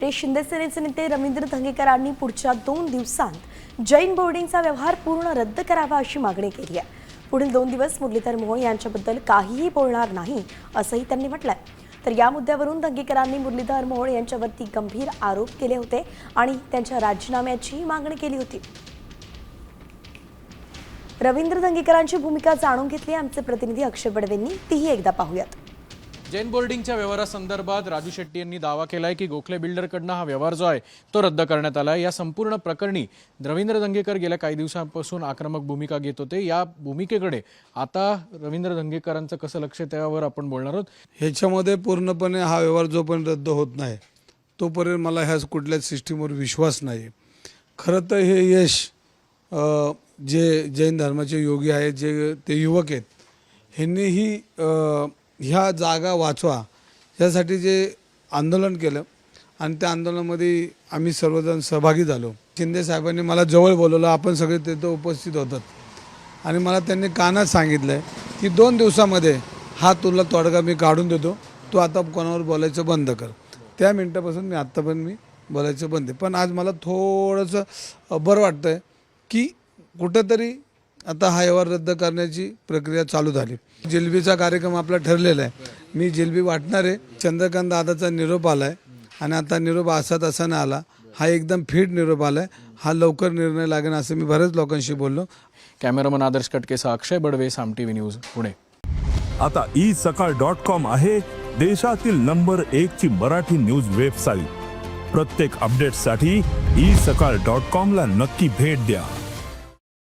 शिंदे सेनेचे नेते रवींद्र धंगेकरांनी पुढच्या 2 दिवसांत जैन बोर्डिंगचा व्यवहार पूर्ण रद्द करावा अशी मागणी केली आहे। पुढील 2 दिवस मुरलीधर मोहोळ यांच्याबद्दल काहीही बोलणार नाही असंही त्यांनी म्हटलंय। तर या मुद्द्यावरून धंगेकरांनी मुरलीधर मोहोळ यांच्यावरती गंभीर आरोप केले होते आणि त्यांच्या राजीनाम्याची मागणी केली होती। रवींद्र धंगेकरांची भूमिका जाणून घेतली आमचे प्रतिनिधी अक्षय बडवेंनी, तीही एकदा पाहूयात। जैन बोर्डिंगच्या व्यवहारासंदर्भात राजू शेट्टी यांनी दावा केलाय की गोखले बिल्डरकडनं हा व्यवहार जो आहे तो रद्द करण्यात आला आहे। या संपूर्ण प्रकरणी रवींद्र धंगेकर गेल्या काही दिवसांपासून आक्रमक भूमिका घेत होते। या भूमिकेकडे आता रवींद्र धंगेकरांचं कसं लक्ष त्यावर आपण बोलणार आहोत। ह्याच्यामध्ये पूर्णपणे हा व्यवहार जोपर्यंत रद्द होत नाही तोपर्यंत मला ह्या कुठल्याच सिस्टीमवर विश्वास नाही। खरं तर हे यश जे जैन धर्माचे योगी आहेत, जे ते युवक आहेत, ह्यांनीही ह्या जागा वाचवा यासाठी जे आंदोलन केलं आणि त्या आंदोलनामध्ये आम्ही सर्वजण सहभागी झालो। शिंदे साहेबांनी मला जवळ बोलवलं, आपण सगळे तिथे उपस्थित होतात आणि मला त्यांनी कानात सांगितलं की 2 दिवसामध्ये हा तुला तोडगा मी काढून देतो, तू आता कोणावर बोलायचं बंद कर। त्या मिनिटापासून मी आत्ता पण मी बोलायचं बंद आहे। पण आज मला थोडंसं बरं वाटतं आहे की कुठंतरी आता हा व्यवहार रद्द करण्याची प्रक्रिया चालू झाली। जिलबीचा कार्यक्रम आपला ठरलेला आहे, मी जिलबी वाटणार आहे। चंद्रकांत दादाचा निरोप आला आहे आणि आता निरोप असा नाही आला, हा एकदम फिट निरोप आला आहे। हा लवकर निर्णय लागेल असं मी बऱ्याच लोकांशी बोललो। कॅमेरामन आदर्श कटकेसह अक्षय बडवे, साम टीव्ही न्यूज, पुणे। आता isakal.com आहे देशातील नंबर 1 ची मराठी न्यूज वेबसाईट। प्रत्येक अपडेटसाठी isakal.com ला नक्की भेट द्या।